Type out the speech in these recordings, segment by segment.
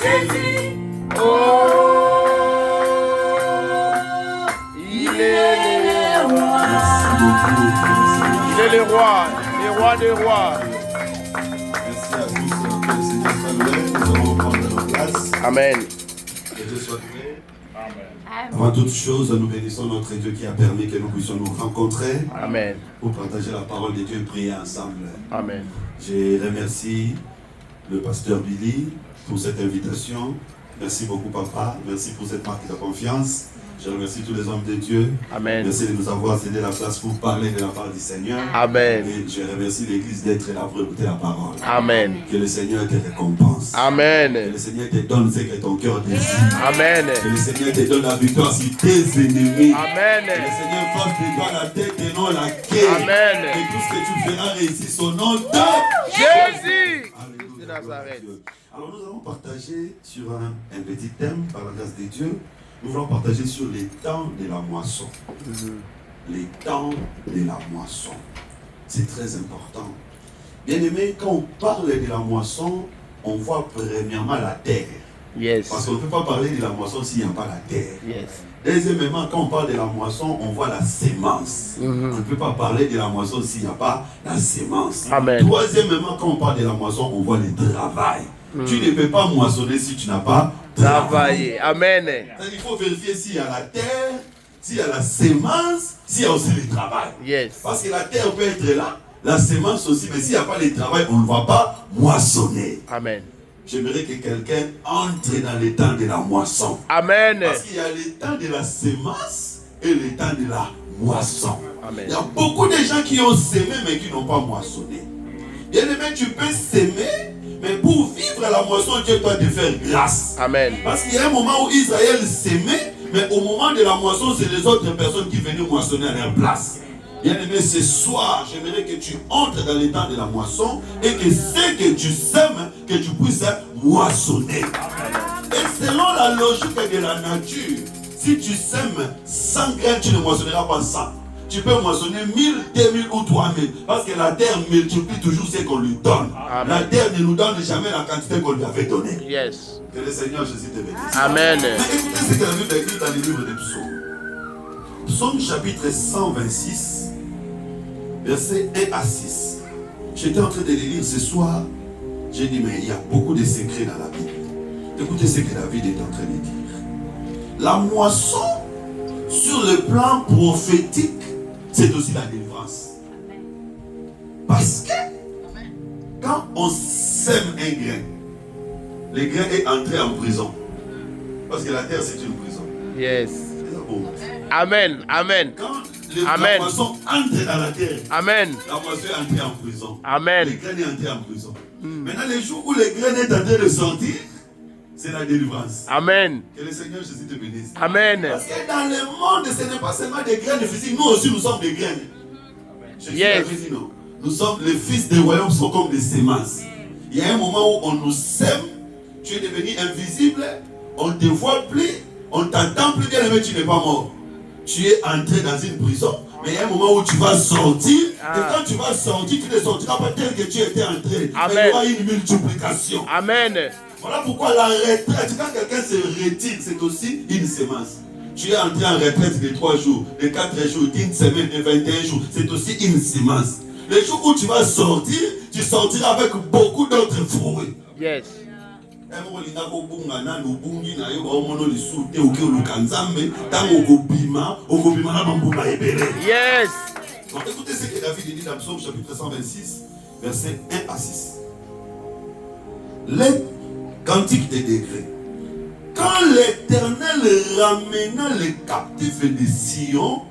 Jésus. Oh, Il est le roi. Il est le roi, le roi des rois. Merci à tous. Que le Seigneur soit loué. Nous allons prendre nos places. Amen. Que Dieu soit loué. Avant toute chose, nous bénissons notre Dieu qui a permis que nous puissions nous rencontrer. Amen. Pour partager la parole de Dieu et prier ensemble. Amen. Je remercie le pasteur Billy pour cette invitation. Merci beaucoup, papa. Merci pour cette marque de confiance. Je remercie tous les hommes de Dieu. Amen. Merci de nous avoir cédé la place pour parler de la part du Seigneur. Amen. Et je remercie l'Église d'être là pour écouter la parole. Amen. Que le Seigneur te récompense. Amen. Que le Seigneur te donne ce que ton cœur désire. Amen. Que le Seigneur te donne la victoire sur tes ennemis. Amen. Que le Seigneur fasse de toi la tête et non la queue. Amen. Et tout ce que tu feras réussir son nom de Jésus. Alléluia. De Nazareth. Alors nous allons partager sur un petit thème par la grâce de Dieu. Nous allons partager sur les temps de la moisson. Les temps de la moisson. C'est très important. Bien aimé, quand on parle de la moisson, on voit premièrement la terre. Yes. Parce qu'on ne peut pas parler de la moisson s'il n'y a pas la terre. Yes. Deuxièmement, quand on parle de la moisson, on voit la sémence. On ne peut pas parler de la moisson s'il n'y a pas la sémence. Amen. Troisièmement, quand on parle de la moisson, on voit le travail. Tu ne peux pas moissonner si tu n'as pas travaillé. Amen. Il faut vérifier s'il y a la terre, s'il y a la sémence, s'il y a aussi le travail. Yes. Parce que la terre peut être là, la sémence aussi, mais s'il n'y a pas le travail, on ne va pas moissonner. Amen. J'aimerais que quelqu'un entre dans le temps de la moisson. Amen. Parce qu'il y a le temps de la sémence et le temps de la moisson. Amen. Il y a beaucoup de gens qui ont sémé mais qui n'ont pas moissonné. Bien aimé, tu peux s'aimer, mais pour vivre la moisson, Dieu doit te faire grâce. Amen. Parce qu'il y a un moment où Israël s'aimait, mais au moment de la moisson, c'est les autres personnes qui venaient moissonner à leur place. Bien aimé, ce soir, j'aimerais que tu entres dans le temps de la moisson et que ce que tu sèmes, que tu puisses moissonner. Et selon la logique de la nature, si tu sèmes 100 graines, tu ne moissonneras pas 100. Tu peux moissonner 1000, 2000 ou 3000. Parce que la terre multiplie toujours ce qu'on lui donne. Amen. La terre ne nous donne jamais la quantité qu'on lui avait donnée. Yes. Que le Seigneur Jésus te bénisse. Amen. Mais écoutez ce que la Bible écrit dans le livre des psaumes. Psaume chapitre 126, versets 1 à 6. J'étais en train de les lire ce soir. J'ai dit, mais il y a beaucoup de secrets dans la Bible. Écoutez ce que David est en train de dire. La moisson, sur le plan prophétique, c'est aussi la délivrance. Parce que quand on sème un grain, le grain est entré en prison. Parce que la terre, c'est une prison. Yes. C'est ça pour vous. Amen. Amen. Quand Amen. la moisson entre dans la terre, Amen. la moisson est entrée en prison. Amen. Le grain est entré en prison. Maintenant, les jours où le grain est en train de sortir, c'est la délivrance. Amen. Que le Seigneur Jésus te bénisse. Amen. Parce que dans le monde, ce n'est pas seulement des graines physiques, nous aussi nous sommes des graines. Jésus Yes. avait dit non. Nous sommes les fils des royaumes, sont comme des semences. Il y a un moment où on nous sème, tu es devenu invisible, on ne te voit plus, on ne t'entend plus, bien aimé, tu n'es pas mort. Tu es entré dans une prison, mais il y a un moment où tu vas sortir, et quand tu vas sortir, tu ne sortiras pas tel que tu étais entré. Amen. Mais il y aura une multiplication. Amen. Voilà pourquoi la retraite, quand quelqu'un se retire, c'est aussi une semence. Tu es entré en retraite de 3 jours, de 4 jours, d'une semaine, de 21 jours, c'est aussi une semence. Le jour où tu vas sortir, tu sortiras avec beaucoup d'autres fruits. Yes. Yes. Donc écoutez ce que David dit dans le psaume chapitre 126, versets 1 à 6. Les cantiques des décrets. Quand l'Éternel ramena les captifs de Sion,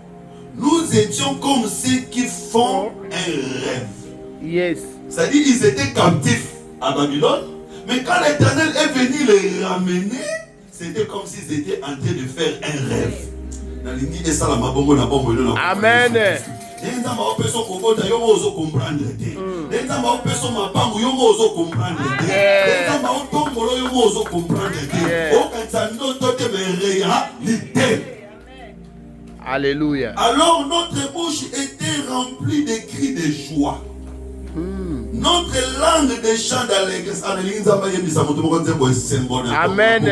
nous étions comme ceux qui font un rêve. Yes. C'est-à-dire ils étaient captifs à Babylone, mais quand l'Éternel est venu les ramener, c'était comme s'ils étaient en train de faire un rêve. Amen. Alléluia. Alors notre bouche était remplie de cris de joie Notre langue des chants d'allégresse. Amen.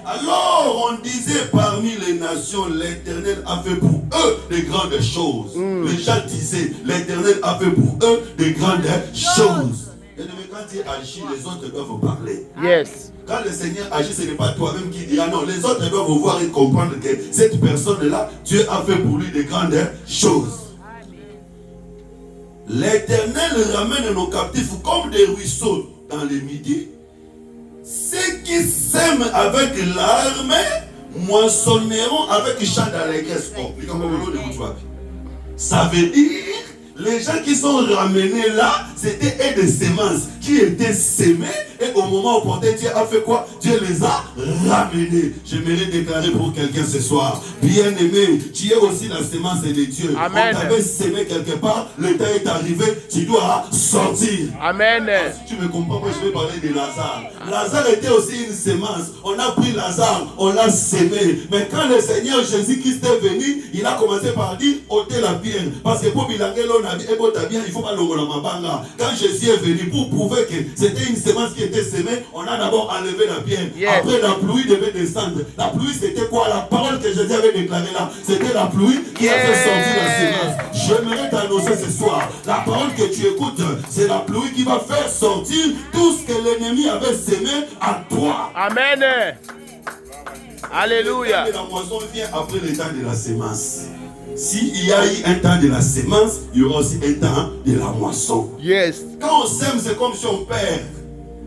Alors on disait parmi les nations, l'Éternel a fait pour eux de grandes choses. Les gens disaient, l'Éternel a fait pour eux de grandes choses. Et quand il agit, les autres doivent parler. Yes. Quand le Seigneur agit, ce n'est pas toi-même qui dira non. Les autres doivent voir et comprendre que cette personne-là, Dieu a fait pour lui de grandes choses. L'Éternel ramène nos captifs comme des ruisseaux dans le midi. Ceux qui sèment avec l'arme moissonneront avec chant d'allégresse. Ça veut dire, les gens qui sont ramenés là, c'était des semences qui étaient semées. Et au moment opportun, Dieu a fait quoi? Dieu les a ramenés. J'aimerais déclarer pour quelqu'un ce soir, bien-aimé, tu es aussi la semence de Dieu. Amen. On t'avait semé quelque part, le temps est arrivé, tu dois sortir. Amen. Si tu me comprends, moi je vais parler de Lazare. Lazare était aussi une semence. On a pris Lazare, on l'a semé. Mais quand le Seigneur Jésus-Christ est venu, il a commencé par dire ôtez la pierre. Parce que pour bilanger l'on a dit, il ne faut pas l'ongola mabanga. Quand Jésus est venu pour prouver que c'était une semence qui était semée, on a d'abord enlevé la pierre. Yeah. Après, la pluie devait descendre. La pluie, c'était quoi? La parole que Jésus avait déclarée là, c'était la pluie qui a fait sortir la semence. J'aimerais t'annoncer ce soir, la parole que tu écoutes, c'est la pluie qui va faire sortir tout ce que l'ennemi avait semé à toi. Amen. Alléluia. Le temps de la moisson vient après le temps de la semence. S'il y a eu un temps de la semence, il y aura aussi un temps de la moisson. Yes. Quand on sème, c'est comme si on perd.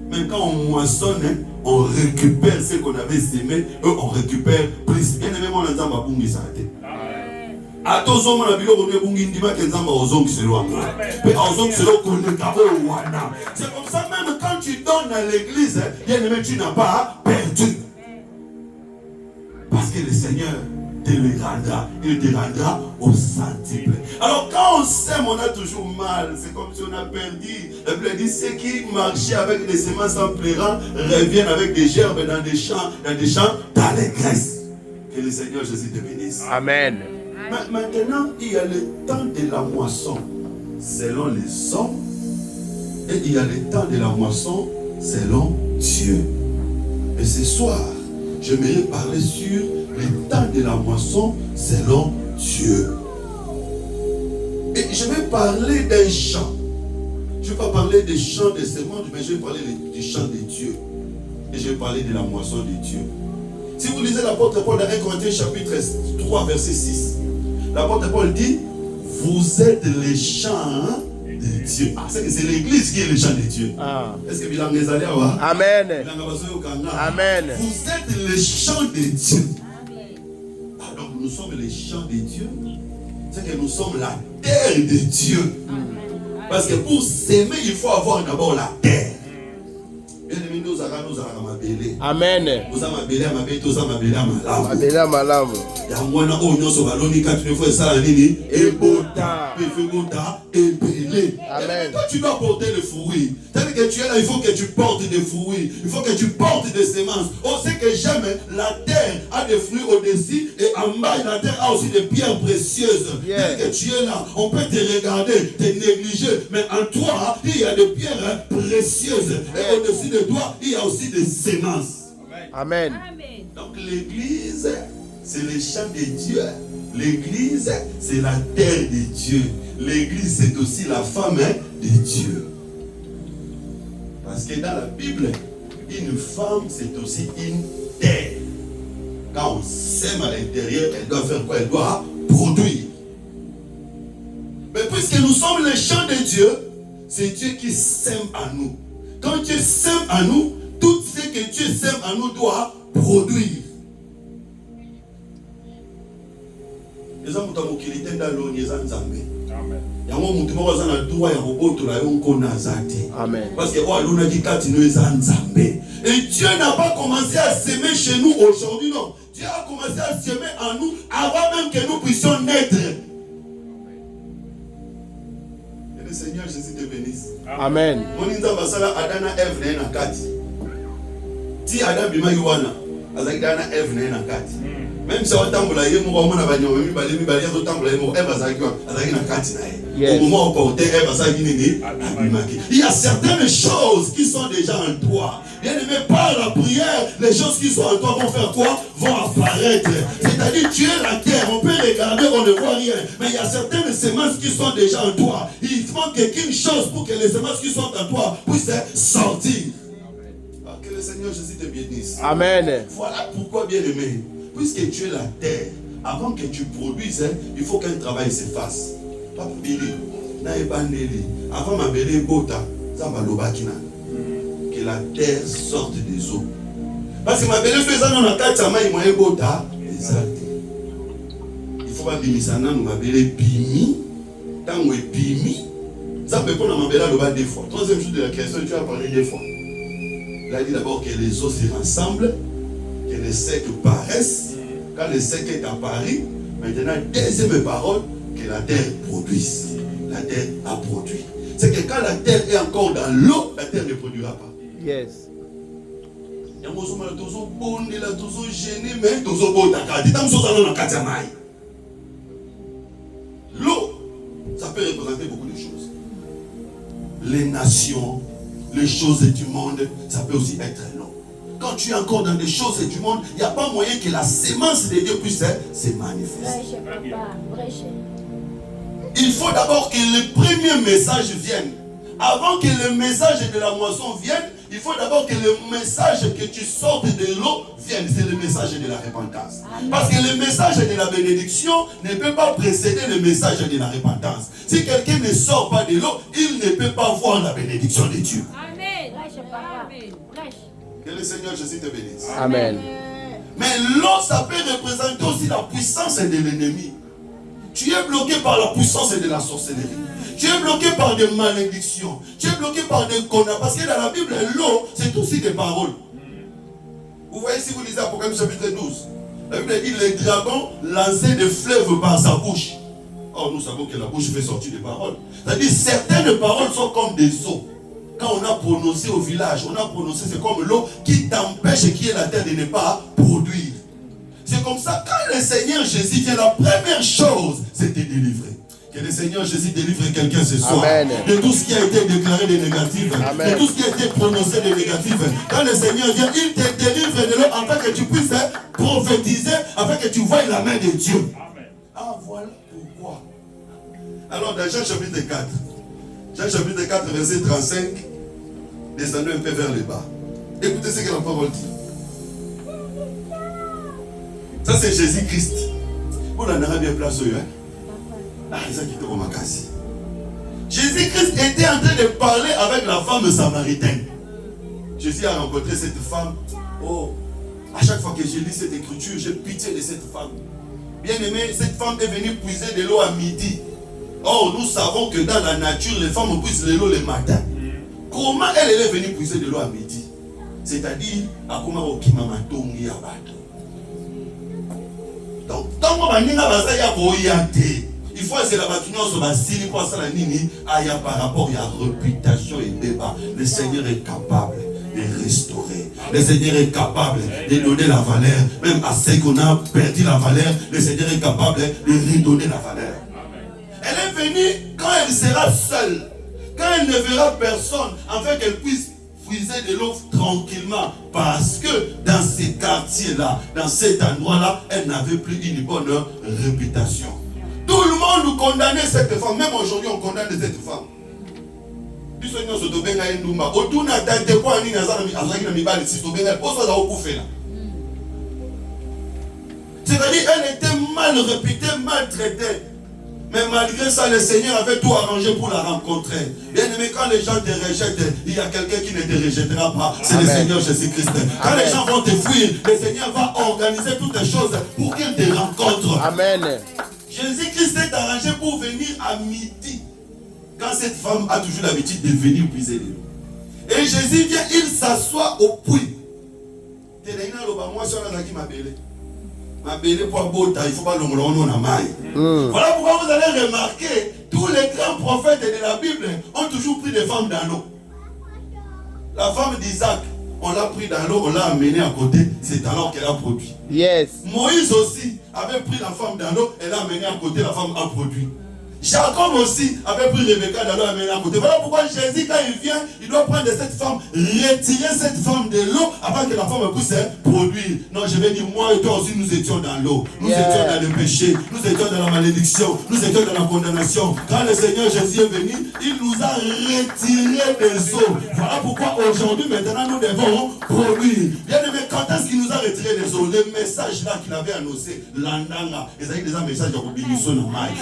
Mais quand on moissonne, on récupère ce qu'on avait semé, eux on récupère plus. Bien aimé, mon ensemble a bungi s'arrêter. Attention, c'est comme ça, même quand tu donnes à l'église, bien aimé, tu n'as pas perdu. Parce que le Seigneur te le rendra, il te rendra au centuple. Alors quand on sème, on a toujours mal. C'est comme si on a perdu. La Bible dit ceux qui marchaient avec des semences en pleurant reviennent avec des gerbes dans des champs d'allégresse. Que le Seigneur Jésus te bénisse. Amen. Maintenant, il y a le temps de la moisson selon les hommes et il y a le temps de la moisson selon Dieu. Et ce soir, j'aimerais parler sur le temps de la moisson selon Dieu. Et je vais parler d'un chant. Je ne vais pas parler des chants des semences, mais je vais parler du chant de Dieu. Et je vais parler de la moisson de Dieu. Si vous lisez l'apôtre Paul dans 1 Corinthiens chapitre 3 verset 6, l'apôtre Paul dit, vous êtes les chants de Dieu. Ah, c'est l'église qui est le chant de Dieu. Ah. Est-ce que vous l'avez allé voir? Amen. Amen. Vous êtes les chants de Dieu. Ah, donc nous sommes les chants de Dieu. C'est que nous sommes la terre de Dieu. Parce que pour s'aimer, il faut avoir d'abord la terre. Amen. Amen. Quand tu dois porter le fruit, c'est-à-dire que tu es là, il faut que tu portes des fruits, il faut que tu portes des semences. On sait que jamais la terre a des fruits au-dessus et en bas la terre a aussi des pierres précieuses. Yeah. Dès que tu es là, on peut te regarder, te négliger, mais en toi, il y a des pierres précieuses. Et au-dessus de toi, il y a aussi des semences. Amen. Donc l'église, c'est le champ de Dieu. L'église, c'est la terre de Dieu. L'église, c'est aussi la femme de Dieu. Parce que dans la Bible, une femme, c'est aussi une terre. Quand on sème à l'intérieur, elle doit faire quoi? Elle doit produire. Mais puisque nous sommes les champs de Dieu, c'est Dieu qui sème en nous. Quand Dieu sème en nous, tout ce que Dieu sème en nous doit produire. Amen. Parce que et Dieu n'a pas commencé à s'aimer chez nous aujourd'hui, non. Dieu a commencé à s'aimer en nous avant même que nous puissions naître. Et le Seigneur Jésus te bénisse. Amen. Si Adam bima yuwana, azaki dana Ève na nakati. Même si on tambour là, il moment na banyo, il balé mi balé au tambour là, elle va s'accueillir, elle va na katina. Au moment où porter, elle va s'accueillir. Il y a certaines choses qui sont déjà en toi. Bien aimé, par la prière, les choses qui sont en toi vont faire quoi? Vont apparaître. C'est-à-dire, tu es la terre, on peut regarder, on ne voit rien. Mais il y a certaines semences qui sont déjà en toi. Il manque qu'une chose pour que les semences qui sont en toi puissent sortir. Alors, que le Seigneur Jésus te bénisse. Amen. Voilà pourquoi, bien aimé, puisque tu es la terre, avant que tu produises, il faut qu'un travail se fasse. Papa Billy, avant ma belle bota, ça va l'obakina. Que la terre sorte des eaux. Parce que ma belle fait ça dans la tête, ça m'a dit bota, exact. Il faut pas bimisana nous ma belle bimi, tant que bimi, ça peut pas ma belle le deux fois. Troisième jour de la création, tu as parlé deux fois. Il a dit d'abord que les eaux se rassemblent, que les secs paraissent. Quand le sec est apparu, maintenant deuxième parole, que la terre produise. La terre a produit. C'est que quand la terre est encore dans l'eau, la terre ne produira pas. Yes. L'eau, ça peut représenter beaucoup de choses. Les nations, les choses du monde, ça peut aussi être l'eau. Quand tu es encore dans des choses du monde, il n'y a pas moyen que la sémence de Dieu puisse se manifester. Il faut d'abord que le premier message vienne. Avant que le message de la moisson vienne, il faut d'abord que le message que tu sortes de l'eau vienne. C'est le message de la repentance. Parce que le message de la bénédiction ne peut pas précéder le message de la repentance. Si quelqu'un ne sort pas de l'eau, il ne peut pas voir la bénédiction de Dieu. Amen. Que le Seigneur Jésus te bénisse. Amen. Mais l'eau, ça peut représenter aussi la puissance de l'ennemi. Tu es bloqué par la puissance de la sorcellerie. Tu es bloqué par des malédictions. Tu es bloqué par des condamnations. Parce que dans la Bible, l'eau, c'est aussi des paroles. Vous voyez, si vous lisez Apocalypse chapitre 12, la Bible dit les dragons lançaient des fleuves par sa bouche. Or, nous savons que la bouche fait sortir des paroles. C'est-à-dire, certaines paroles sont comme des eaux. Quand on a prononcé au village, on a prononcé, c'est comme l'eau qui t'empêche qu'il y ait la terre de ne pas produire. C'est comme ça, quand le Seigneur Jésus vient, la première chose, c'est de délivrer. Que le Seigneur Jésus délivre quelqu'un ce soir. Amen. De tout ce qui a été déclaré de négatif. Amen. De tout ce qui a été prononcé de négatif. Quand le Seigneur vient, il te délivre de l'eau afin que tu puisses prophétiser, afin que tu voies la main de Dieu. Amen. Ah, voilà pourquoi. Alors, dans Jean chapitre 4, Jean chapitre 4, verset 35, descendons un peu vers le bas. Écoutez ce que la parole dit. Ça, c'est Jésus-Christ. Vous en avez bien place, hein? Ah, ça qui te remarque. Jésus-Christ était en train de parler avec la femme samaritaine. Jésus a rencontré cette femme. Oh, à chaque fois que je lis cette écriture, j'ai pitié de cette femme. Bien aimé, cette femme est venue puiser de l'eau à midi. Or, nous savons que dans la nature, les femmes puisent de l'eau le matin. Comment elle est venue puiser de l'eau à midi? C'est-à-dire, à comment on a matongi à bateau. Donc, tant qu'on il faut essayer la bâtiment sur la scie pour ça la nini aya par rapport à la réputation et débat. Le Seigneur est capable de restaurer. Le Seigneur est capable de donner la valeur. Même à ceux qu'on a perdu la valeur, le Seigneur est capable de redonner la valeur. Elle est venue quand elle sera seule, quand elle ne verra personne, afin qu'elle puisse puiser de l'eau tranquillement, parce que dans ces quartiers-là, dans cet endroit-là, elle n'avait plus une bonne réputation. Tout le monde condamnait cette femme. Même aujourd'hui, on condamne cette femme. C'est-à-dire, elle était mal réputée, maltraitée. Mais malgré ça, le Seigneur avait tout arrangé pour la rencontrer. Bien aimé, quand les gens te rejettent, il y a quelqu'un qui ne te rejettera pas. C'est le Seigneur Jésus-Christ. Quand les gens vont te fuir, le Seigneur va organiser toutes les choses pour qu'il te rencontre. Amen. Jésus-Christ s'est arrangé pour venir à midi. Quand cette femme a toujours l'habitude de venir puiser de l'eau. Et Jésus vient, il s'assoit au puits. Il faut pas Voilà pourquoi vous allez remarquer, tous les grands prophètes de la Bible ont toujours pris des femmes dans l'eau. La femme d'Isaac, on l'a pris dans l'eau, on l'a amené à côté, c'est alors qu'elle a produit. Yes. Moïse aussi avait pris la femme dans l'eau, elle l'a amené à côté, la femme a produit. Jacob aussi avait pris Rebecca dans l'eau, amené à côté. Voilà pourquoi Jésus, quand il vient, il doit prendre cette femme, retirer cette femme de l'eau avant que la femme puisse produire. Non, je vais dire, moi et toi aussi, nous étions dans l'eau. Nous étions dans le péché, nous étions dans la malédiction, nous étions dans la condamnation. Quand le Seigneur Jésus est venu, il nous a retirés des eaux. Voilà pourquoi aujourd'hui, maintenant, nous devons produire. Bien aimé, quand est-ce qu'il nous a retirés des eaux? Le message là qu'il avait annoncé, l'andanga, ils avaient déjà un message de Robinson en maille.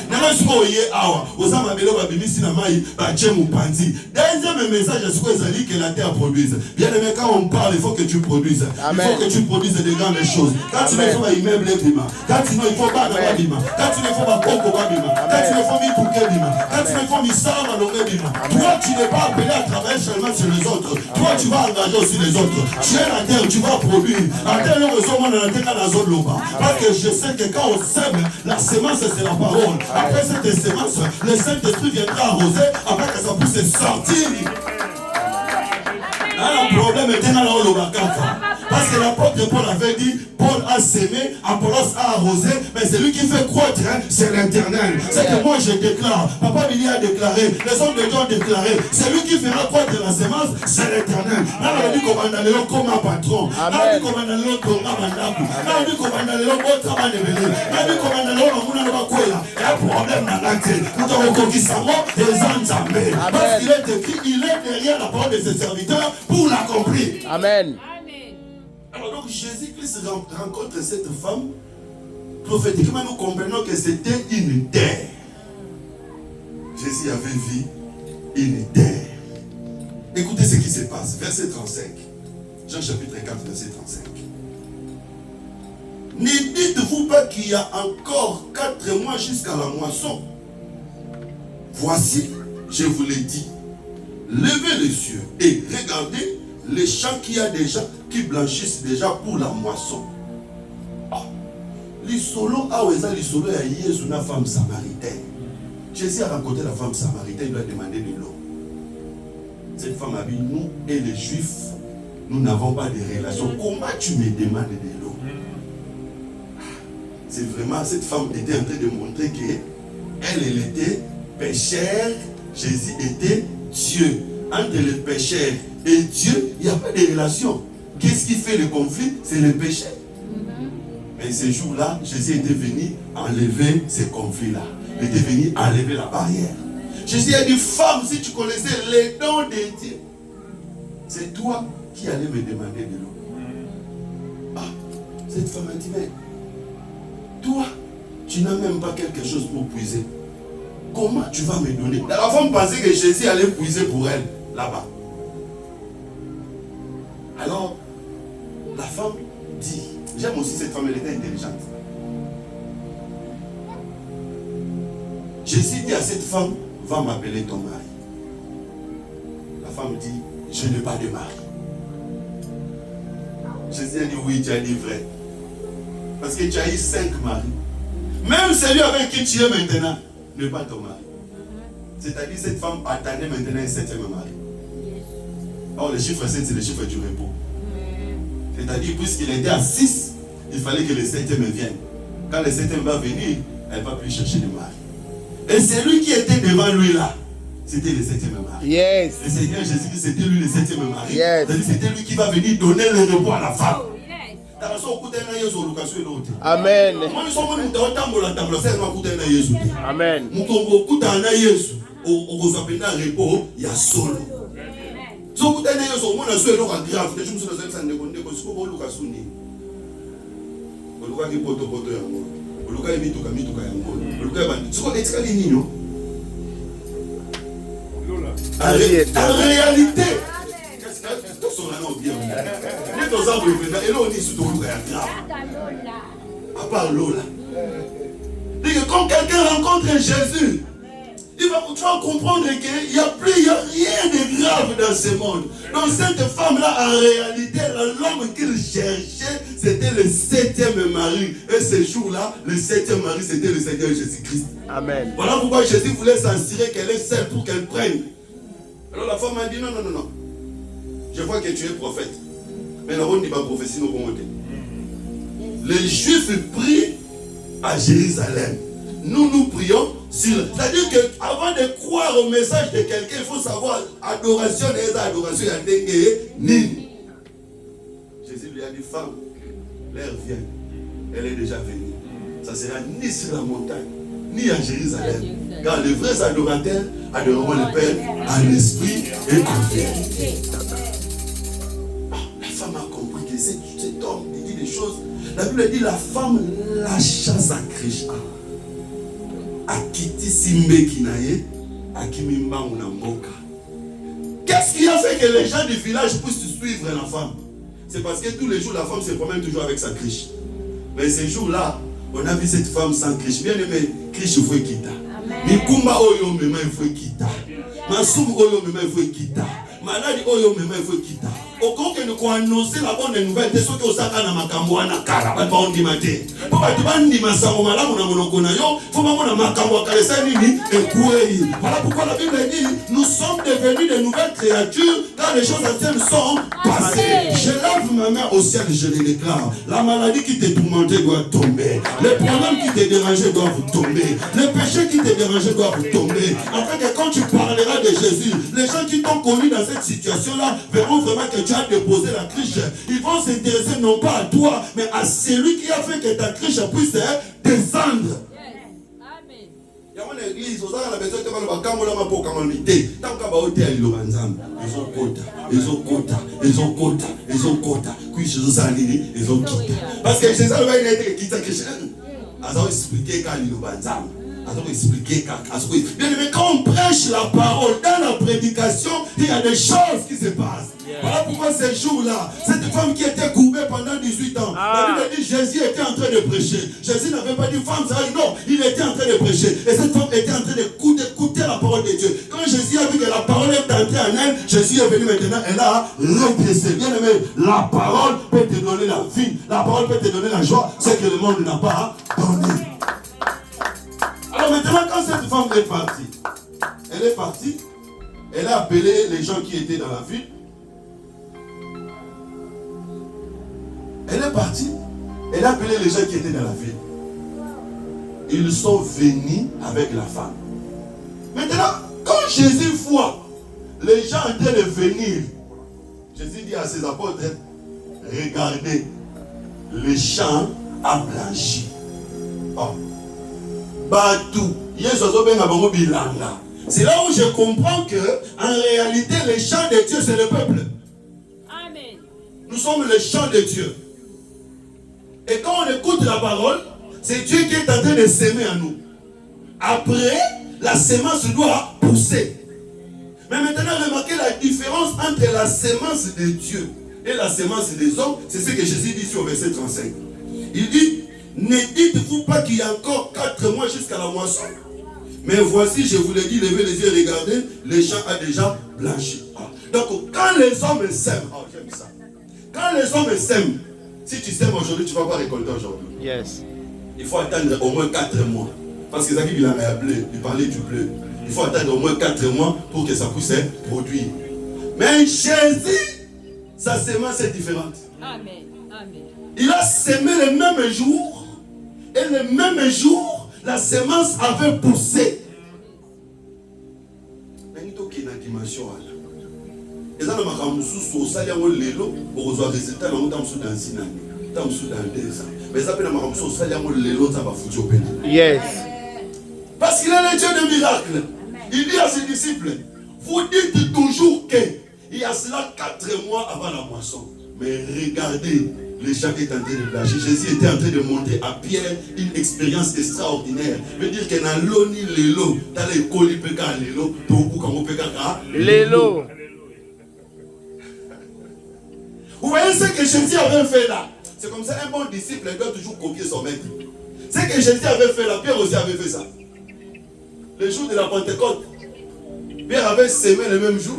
Deuxième message, c'est que la terre produise. Bien aimé, quand on parle, il faut que tu produises. Amen. Il faut que tu produises des grandes choses. Quand tu ne fais pas immeuble, quand tu ne faut pas bima, quand tu ne fais pas coco bima, quand tu ne fais pas bouquet bima, quand tu ne fais pas samba longue bima. Toi, tu n'es pas appelé à travailler seulement sur les autres. Toi, tu vas engager aussi les autres. Tu es la terre, tu vas produire. La terre, parce que je sais que quand on sème, la semence, c'est la parole. Après cette semence, le Saint-Esprit viendra arroser afin que ça puisse sortir. Le problème était dans le parce que l'apôtre Paul avait dit, Paul a sémé, Apollos a arrosé, mais celui qui fait croître, c'est l'Éternel. C'est que moi je déclare, Papa Billy a déclaré, les hommes de Dieu ont déclaré, celui qui fera croître la semence, c'est l'Éternel. Là, on a dit qu'on va aller comme un patron. Là, on a dit qu'on va aller comme un mandaku. Là, on a dit qu'on va aller comme un travail de belé. Là, on a dit qu'on va aller comme un mandaku. Il y a un problème dans la tête. Nous avons conquis sa mort des enjambés. Parce qu'il est écrit, il est derrière la parole de ses serviteurs pour l'accomplir. Amen. Alors donc Jésus-Christ rencontre cette femme. Prophétiquement, nous comprenons que c'était une terre. Jésus avait vu une terre. Écoutez ce qui se passe. Verset 35. Jean chapitre 4, verset 35. Ne dites-vous pas qu'il y a encore 4 mois jusqu'à la moisson? Voici, je vous l'ai dit, levez les cieux et regardez les champs qu'il y a déjà qui blanchissent déjà pour la moisson. L'isolo a l'isolo a Jésus une femme samaritaine. Jésus a rencontré la femme samaritaine, il lui a demandé de l'eau. Cette femme a dit, nous et les Juifs, nous n'avons pas de relation. Comment tu me demandes de l'eau? C'est vraiment, cette femme était en train de montrer qu'elle était pécheur, Jésus était Dieu. Entre le pécheur et Dieu, il n'y a pas de relation. Qu'est-ce qui fait le conflit? C'est le péché. Mais ce jour-là, Jésus était venu enlever ces conflits-là. Il était venu enlever la barrière. Jésus a dit, femme, si tu connaissais les dons de Dieu, c'est toi qui allais me demander de l'eau. Cette femme a dit, mais toi, tu n'as même pas quelque chose pour puiser. Comment tu vas me donner? La femme pensait que Jésus allait puiser pour elle, là-bas. Alors, la femme dit, j'aime aussi cette femme, elle était intelligente. Jésus dit à cette femme, va m'appeler ton mari. La femme dit, je n'ai pas de mari. Jésus a dit, oui, tu as dit vrai. Parce que tu as eu 5 maris. Même celui avec qui tu es maintenant n'est pas ton mari. C'est-à-dire cette femme attendait maintenant un 7e mari. Or, le chiffre 7, c'est le chiffre du repos. C'est-à-dire, puisqu'il était à 6, il fallait que le 7e vienne. Quand le 7e va venir, elle ne va plus chercher de mari. Et celui qui était devant lui là, c'était le 7e mari. Yes. Le Seigneur Jésus-Christ, c'était lui le 7e mari. Yes. C'est-à-dire, c'était lui qui va venir donner le repos à la femme. Amen. Amen. En réalité, à part l'eau là. Quand quelqu'un rencontre Jésus, tu vas comprendre qu'il n'y a rien de grave dans ce monde. Donc cette femme-là, en réalité, l'homme qu'il cherchait, c'était le 7e mari. Et ce jour-là, le 7e mari, c'était le Seigneur Jésus-Christ. Amen. Voilà pourquoi Jésus voulait s'assurer qu'elle est seule pour qu'elle prenne. Alors la femme a dit, non. Je vois que tu es prophète. Mais on dit pas prophétie, nous commenter. Les Juifs prient à Jérusalem. Nous prions sur. C'est-à-dire qu'avant de croire au message de quelqu'un, il faut savoir adoration et adoration. Jésus lui a dit, femme, l'heure vient. Elle est déjà venue. Ça sera ni sur la montagne, ni à Jérusalem. Car les vrais adorateurs adoreront le Père en esprit et en vérité. La femme a compris que cet homme dit des choses. La Bible dit la femme lâcha sa crèche. Akiti simbe kinaye, akimimba unamboka. Qu'est-ce qui a fait que les gens du village puissent suivre la femme? C'est parce que tous les jours la femme se promène toujours avec sa crèche. Mais ces jours-là, on a vu cette femme sans crèche. Bien aimé, crèche il faut quitter. Mikumba oyo mema il faut quitter. Masum oyo mema il faut quitter. Maladi oyo mema il faut quitter. Au cas que nous annoncer la bonne nouvelle, de ceux qui ont ça na makambo na kala, ba ondi mate. Papa tu bandi masango malamu na monoko na yo, faut pas na makambo kala ça nini ekoué. Voilà pourquoi la Bible dit nous sommes devenus de nouvelles créatures quand les choses anciennes sont passées. Je lève ma main au ciel et je les déclare. La maladie qui te tourmentait doit tomber. Les problèmes qui te dérangeaient doivent tomber. Les péchés qui te dérangeaient doivent tomber. Afin que quand tu parleras de Jésus, les gens qui t'ont connu dans cette situation-là verront vraiment que tu as déposé la criche. Ils vont s'intéresser non pas à toi, mais à celui qui a fait que ta criche puisse descendre. Il y a une église, aux gens la maison qui va le bacamola ma pour calamité. Tant qu'à baoter à l'Ilobanzam, ils ont quota, ils ont quota, ils ont quota, ils ont quota. Puis je vous salue, ils ont quitté. Parce que c'est ça le va être quitté que je. Ils ont expliqué qu'à l'Ilobanzam. Ils ont expliqué qu'à. Bien aimé, quand on prêche la parole dans la prédication, il y a des choses qui se passent. Voilà pourquoi ces jours-là, cette femme qui était courbée pendant 18 ans, la Bible dit Jésus était en train de prêcher. Jésus n'avait pas dit femme, ça dit non, il était en train de prêcher. Et cette femme était en train d'écouter la parole de Dieu. Quand Jésus a vu que la parole est entrée en elle, Jésus est venu maintenant, elle a repressé. Bien aimé, la parole peut te donner la vie, la parole peut te donner la joie, c'est que le monde n'a pas donné. Alors maintenant, quand cette femme est partie, elle a appelé les gens qui étaient dans la ville. Elle est partie, elle a appelé les gens qui étaient dans la ville. Ils sont venus avec la femme. Maintenant, quand Jésus voit les gens en train de venir, Jésus dit à ses apôtres, regardez, le champ a blanchi. Oh. C'est là où je comprends que, en réalité, le champ de Dieu, c'est le peuple. Amen. Nous sommes le champ de Dieu. Et quand on écoute la parole, c'est Dieu qui est en train de s'aimer en nous. Après, la sémence doit pousser. Mais maintenant, remarquez la différence entre la sémence de Dieu et la sémence des hommes. C'est ce que Jésus dit sur verset 35. Il dit, ne dites-vous pas qu'il y a encore 4 mois jusqu'à la moisson. Mais voici, je vous l'ai dit, levez les yeux et regardez, le champ a déjà blanchi. Donc, quand les hommes s'aiment, j'aime ça. Quand les hommes s'aiment, si tu sèmes aujourd'hui, tu ne vas pas récolter aujourd'hui. Yes. Il faut attendre au moins 4 mois. Parce que ça qui vient à bleu, il parlait du bleu. Il faut attendre au moins 4 mois pour que ça puisse produire. Mais Jésus, sa sémence est différente. Amen. Amen. Il a sémé le même jour. Et le même jour, la sémence avait poussé. Mais il y a une dimension. Et ça, on a lelo, on a résultat dans 2 ans. Mais ça, ça va foutre au pénal. Yes. Parce qu'il est le Dieu de miracles. Il dit à ses disciples, vous dites toujours qu'il y a cela 4 mois avant la moisson. Mais regardez, le champ est en train de blanchir. Jésus était en train de montrer à Pierre une expérience extraordinaire. Veut dire que dans l'eau ni l'élo, dans les colis péka l'élo, beaucoup comme péka l'élo. Vous voyez ce que Jésus avait fait là? C'est comme ça, un bon disciple doit toujours copier son maître. Ce que Jésus avait fait là, Pierre aussi avait fait ça. Le jour de la Pentecôte, Pierre avait sémé le même jour.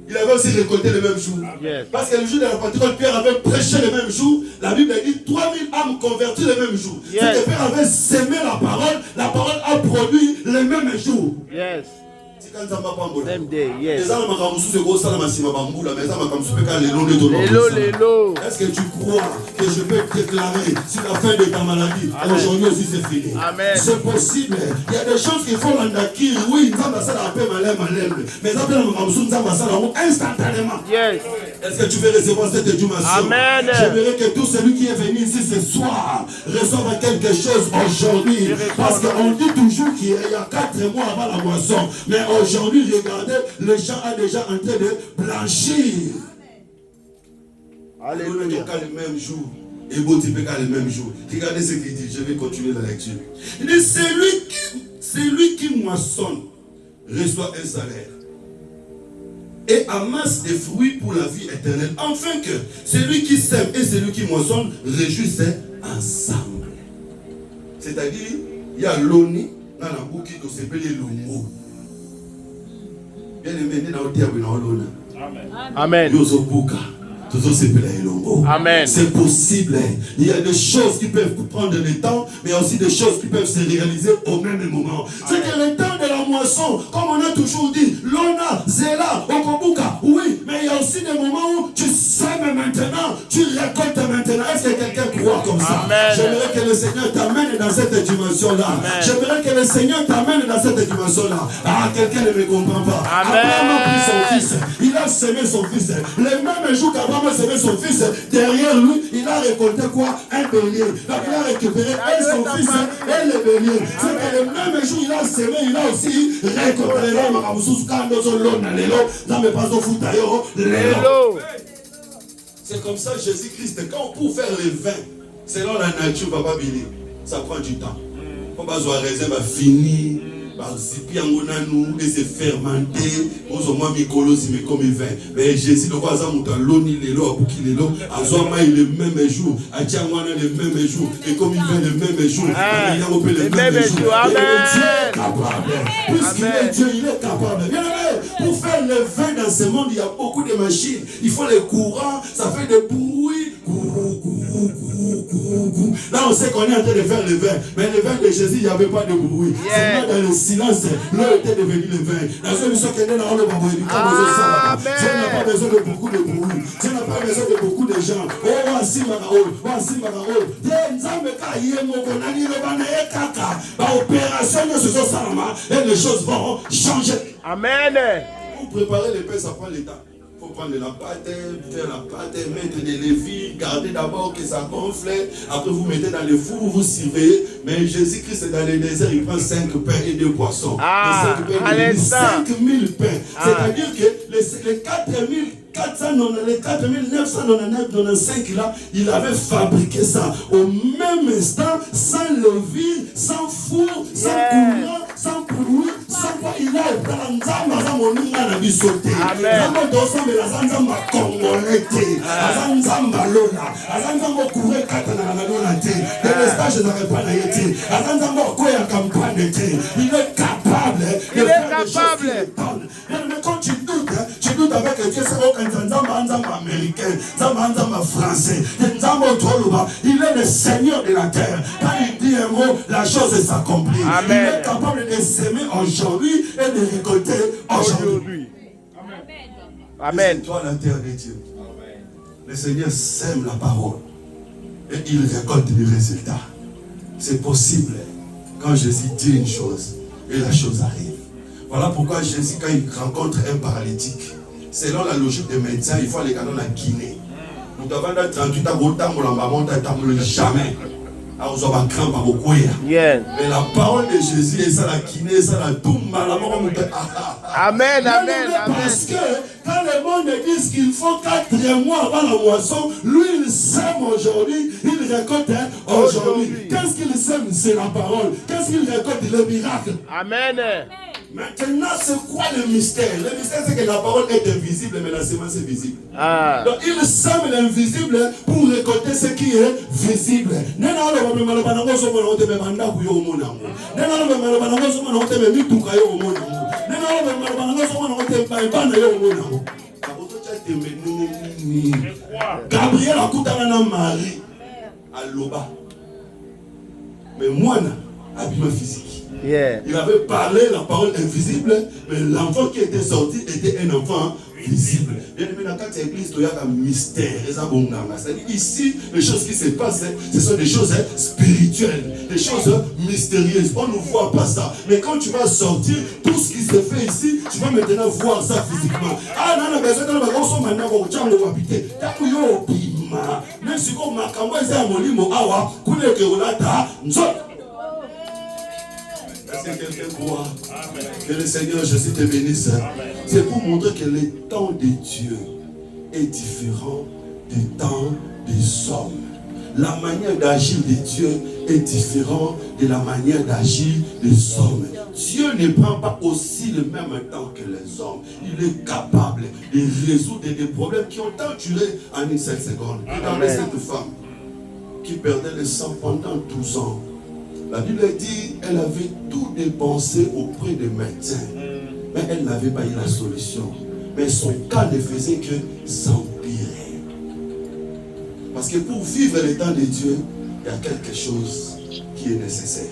Il avait aussi récolté le même jour. Yes. Parce que le jour de la Pentecôte, Pierre avait prêché le même jour. La Bible dit 3000 âmes converties le même jour. Yes. C'est que Pierre avait sémé la parole a produit le même jour. Yes. Same day, yes. Est-ce que tu crois que je peux déclarer sur la fin de ta maladie? Aujourd'hui aussi c'est fini. Amen. C'est possible. Il y a des choses qu'il faut l'endakir. Oui, mais instantanément. Yes. Est-ce que tu veux recevoir cette dimension? Amen. J'aimerais que tout celui qui est venu ici ce soir reçoive quelque chose aujourd'hui. Parce qu'on dit toujours qu'il y a 4 mois avant la moisson. Mais aujourd'hui, regardez, le champ a déjà en train de blanchir. Alléluia. Le même jour. Et Botifeka le même jour. Regardez ce qu'il dit. Je vais continuer la lecture. Il dit, celui qui moissonne reçoit un salaire et amasse des fruits pour la vie éternelle, afin que celui qui sème et celui qui moissonne réjouissent ensemble. C'est-à-dire, il y a l'oni dans la boucle qui s'appelle l'ongo. Bien aimé, dans le terme, dans l'ona. Amen. Amen. C'est possible. Il y a des choses qui peuvent prendre le temps, mais aussi des choses qui peuvent se réaliser au même moment. C'est que le temps de la moisson, comme on a toujours dit, Lona, Zela, Okobuka, oui, mais il y a aussi des moments où tu sèmes maintenant, tu récoltes maintenant. Est-ce que quelqu'un croit comme ça? Amen. J'aimerais que le Seigneur t'amène dans cette dimension-là. J'aimerais que le Seigneur t'amène dans cette dimension-là. Ah, quelqu'un ne me comprend pas. Abraham a pris son fils, il a semé son fils. Le même jour qu'Abraham a semé son fils, derrière lui, il a récolté quoi? Un bélier. Donc il a récupéré son fils et le bélier. C'est que le même jour, il a semé, il a aussi récolté. C'est comme ça Jésus-Christ, quand pour faire les vins, selon la nature, papa Billy, ça prend du temps. Quand on va raisin, va finir. Et c'est fermenté, au moins mycolosi, mais comme il vient. Mais Jésus, le roi Zamouta, l'oni, l'élo, Abouki, l'élo, Azoma, il est le même jour, Adjamwana, le même jour, et comme il vient le même jour, il le même jour. Amen. Dieu est capable. Puisqu'il est Dieu, il est capable. Bien aimé, pour faire le vin dans ce monde, il y a beaucoup de machines. Il faut les courants, ça fait des bruits. Là, on sait qu'on est en train de faire le vin. Mais le vin de Jésus, il n'y avait pas de bruit. Seulement dans le silence, l'eau était devenue le vin. Dans une émission qui est dans le Bible, je n'ai pas besoin de beaucoup de bruit. Je n'ai pas besoin de beaucoup de gens. Oh, voici Marao, voici Marao. Et les choses vont changer. Amen. Pour préparer le pain, ça prend le temps. Il faut prendre la pâte, faire la pâte, mettre des lévis, garder d'abord que ça gonfle. Après, vous mettez dans le four, vous surveillez. Mais Jésus-Christ, dans le désert, il prend 5 pains et 2 poissons. Ah, 5000 pains. C'est-à-dire que les 4995 là, il avait fabriqué ça au même instant, sans levier, sans four, sans courant, sans bruit, sans quoi il a été il est capable. Il est capable. Mais quand tu doutes avec Dieu, c'est américain, français, il est le Seigneur de la terre. Quand il dit un mot, la chose s'accomplit. Il est capable de s'aimer aujourd'hui et de récolter aujourd'hui. Amen. C'est toi la terre de Dieu. Le Seigneur sème la parole et il récolte les résultats. C'est possible quand Jésus dit une chose et la chose arrive. Voilà pourquoi Jésus, quand il rencontre un paralytique, selon la logique des médecins, il faut aller dans la Guinée. Nous avons 38 ans, jamais. Mais la parole de Jésus est ça la Guinée, ça la Toumba, la mort. Amen, amen, parce que quand le monde dit qu'il faut 4 mois avant la moisson, lui il sème aujourd'hui, il récolte aujourd'hui. Qu'est-ce qu'il sème? C'est la parole. Qu'est-ce qu'il récolte? Le miracle. Amen. Maintenant, c'est quoi le mystère? Le mystère, c'est que la parole est invisible, mais la semence est visible. Donc, il sème l'invisible pour récolter ce qui est visible. Gabriel a coupé Marie à Loba. Mais moi, à ma physique. Yeah. Il avait parlé la parole invisible, mais l'enfant qui était sorti était un enfant visible. Bien aimé, dans cette église, il y a un mystère. C'est-à-dire ici, les choses qui se passent, ce sont des choses spirituelles, des choses mystérieuses. On ne voit pas ça. Mais quand tu vas sortir, tout ce qui se fait ici, tu vas maintenant voir ça physiquement. Ah non, non, mais c'est dans le grand maintenant, on va habiter. Même si on m'a camoué à mon limo, awa, koulé que on a ta, est-ce que quelqu'un croit que le Seigneur Jésus te bénisse? C'est pour montrer que le temps de Dieu est différent du temps des hommes. La manière d'agir de Dieu est différente de la manière d'agir des hommes. Dieu ne prend pas aussi le même temps que les hommes. Il est capable de résoudre des problèmes qui ont tant duré en une seule seconde. Regardez cette femme qui perdait le sang pendant 12 ans. La Bible dit qu'elle avait tout dépensé auprès des médecins. Mais elle n'avait pas eu la solution. Mais son cas ne faisait que s'empirer. Parce que pour vivre le temps de Dieu, il y a quelque chose qui est nécessaire.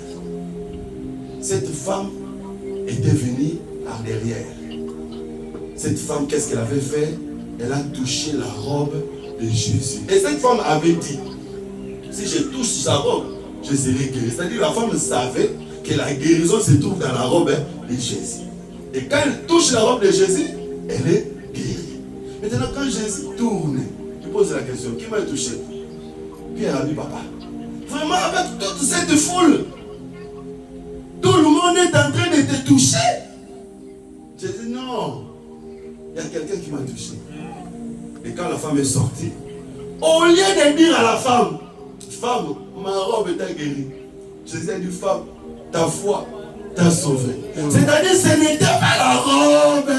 Cette femme était venue par derrière. Cette femme, qu'est-ce qu'elle avait fait? Elle a touché la robe de Jésus. Et cette femme avait dit, si je touche sa robe, je serai guéri. C'est-à-dire la femme savait que la guérison se trouve dans la robe de Jésus. Et quand elle touche la robe de Jésus, elle est guérie. Maintenant, quand Jésus tourne, il pose la question, qui m'a touché? Pierre a dit, papa. Vraiment, avec toute cette foule, tout le monde est en train de te toucher. Jésus, non. Il y a quelqu'un qui m'a touché. Et quand la femme est sortie, au lieu de dire à la femme, femme, ma robe t'a guérie. Jésus a dit, femme, ta foi t'a sauvé. C'est-à-dire, ce n'était pas la robe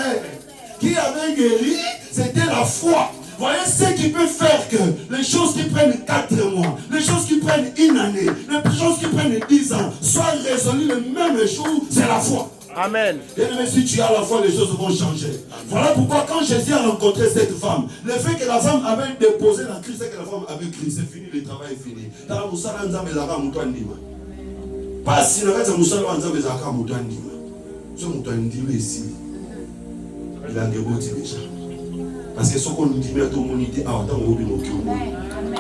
qui avait guéri, c'était la foi. Voyez ce qui peut faire que les choses qui prennent 4 mois, les choses qui prennent 1 année, les choses qui prennent 10 ans, soient résolues le même jour, c'est la foi. Amen. Bien aimé, si tu as la foi, les choses vont changer. Voilà pourquoi quand Jésus a rencontré cette femme, le fait que la femme avait déposé la crise, c'est que la femme avait crié, c'est fini, le travail est fini. Pas si le reste de Moussa Nzambe Zaka Moutandima. Ce Moutandima ici, il a déboté déjà. Parce que ce qu'on dit, à ton monité, à ton monité,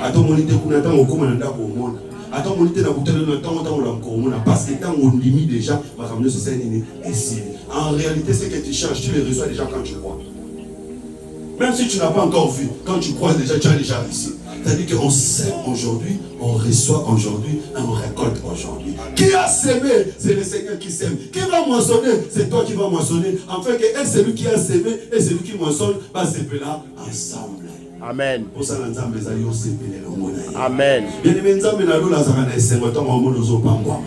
à ton monité, à ton monité, attends, on était dans le temps, parce que tant on limite déjà, en réalité, c'est que tu changes, tu les reçois déjà quand tu crois. Même si tu n'as pas encore vu, quand tu crois déjà, tu as déjà réussi. C'est-à-dire qu'on sème aujourd'hui, on reçoit aujourd'hui, on récolte aujourd'hui. Qui a semé? C'est le Seigneur qui sème. Qui va moissonner? C'est toi qui vas moissonner. En fait, celui qui a semé et celui qui moissonne va s'épeler là ensemble. Amen. Amen. Bien aimé, Nzambe na lo lazaka na esengo tango omono zopangwama.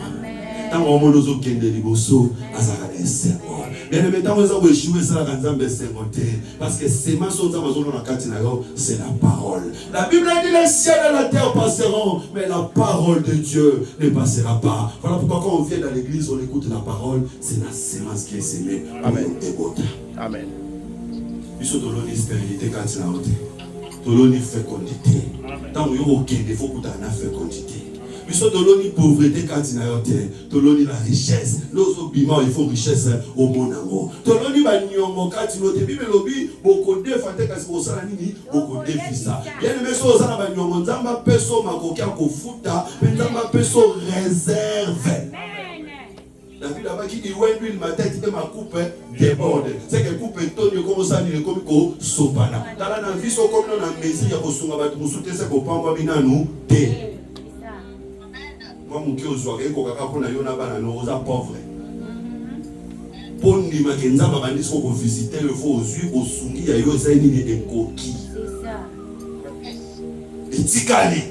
Tango omono zokende liboso azaka na esengo. Bien aimé, tango eza koéchouer esalaka Nzambe esengo te. Parce que semence oyo Nzambe azolona na kati na yo, c'est la parole. La Bible dit les cieux et la terre passeront, mais la parole de Dieu ne passera pas. Voilà pourquoi quand on vient dans l'église, on écoute la parole, c'est la semence qui est semée. Amen. Amen. Il faut donner une stérilité quand il a ôté. Toloni fécondité. Tant que vous avez il faut que vous ayez fécondité. Il faut donner pauvreté quand il y a toloni la richesse. L'autre bima il faut richesse au monde. Toloni ba nyongo quand il y a Bible lobi beaucoup de fate kasi ko sala nini beaucoup de visa. Bien aimé so sala ba nyongo nzamba peso makokia ko futa, nzamba peso réserve. David a dit qu'il huile ma tête et ma coupe déborde. C'est que coupe Tonio comme ça, il est comme ko sopana. Dans la vie, so comme dans la maison, il y a ko sunga batu musuté c'est ko pamba binanu té. Moi mon cœur soit ko kaka pona yona bana no oza pauvre. Poni makenza ba bandi so ko visiter le faux aux yeux au sungi ya yo za ni de koki. Et tikali.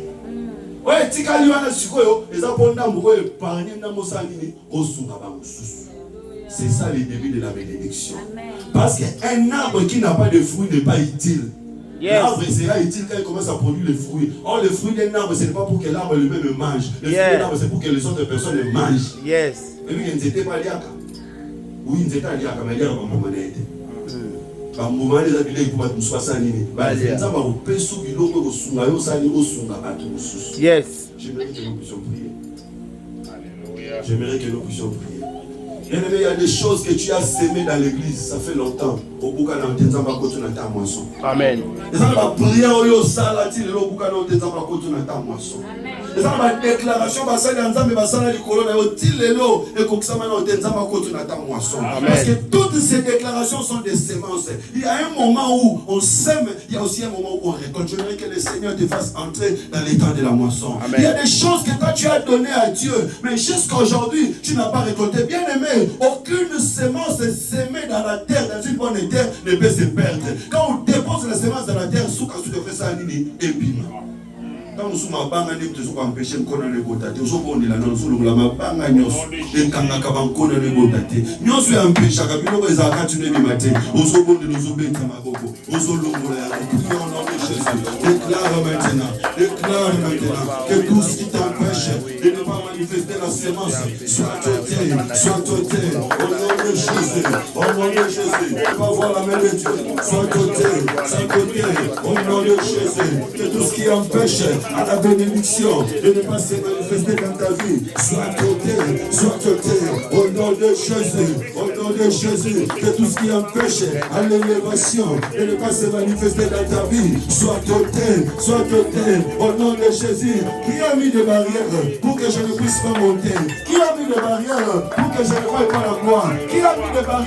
Ouais, tikali wana sikoyo eza ponda mboko épargner na mosalini osunga ba mususu. C'est ça le début de la bénédiction. Parce qu'un arbre qui n'a pas de fruits n'est pas utile. Yes. L'arbre sera utile quand il commence à produire les fruits. Or, le fruit d'un arbre, ce n'est pas pour que l'arbre lui-même mange. Le fruit d'un arbre, c'est pour que les autres personnes le mangent. Yes. Et puis, ils n'étaient pas liaka. Oui, ils n'étaient pas liaka, mais il y a un moment donné. Bambuma les abilés pour battre mususu sanini. Bazenza ba opesu biloko ko sunga yo sani ko sunga batu mususu. Yes. J'aimerais que nous puissions prier. Alléluia. J'aimerais que nous puissions prier. Bien-aimé, il y a des choses que tu as sémées dans l'église, ça fait longtemps. Amen. C'est ça ma déclaration, parce que toutes ces déclarations sont des semences. Il y a un moment où on sème, il y a aussi un moment où on récolte. Je voudrais que le Seigneur te fasse entrer dans l'état de la moisson. Amen. Il y a des choses que toi tu as données à Dieu, mais jusqu'à aujourd'hui tu n'as pas récolté. Bien aimé, aucune semence sémée dans la terre, dans une bonne terre, ne peut se perdre. Quand on dépose la semence dans la terre, sous de fait ça, quand nous sommes à Banga, nous sommes empêchés de connaître les botatés. Nous sommes la nous sommes la Banga, nous sommes les Kanaka, nous sommes les botatés. Nous sommes empêchés, nous sommes à continuer le matin. Nous sommes nous sommes Bentamaboko. Nous sommes déclare maintenant que tout ce qui t'empêche de ne pas manifester la semence soit ôté, soit ôté. Au nom de Jésus, au nom de Jésus, tu vas voir la main de Dieu. Soit ôté, soit ôté. Au nom de Jésus, que tout ce qui empêche à la bénédiction de ne pas se manifester dans ta vie soit ôté, soit ôté. Au nom de Jésus, au nom de Jésus, que tout ce qui empêche à l'élévation de ne pas se manifester dans ta vie soit ôté, soit ôté. Au nom de Jésus, qui a mis des barrières pour que je ne puisse pas monter? Qui a mis des barrières pour que je ne fasse pas la gloire? Qui a mis des barrières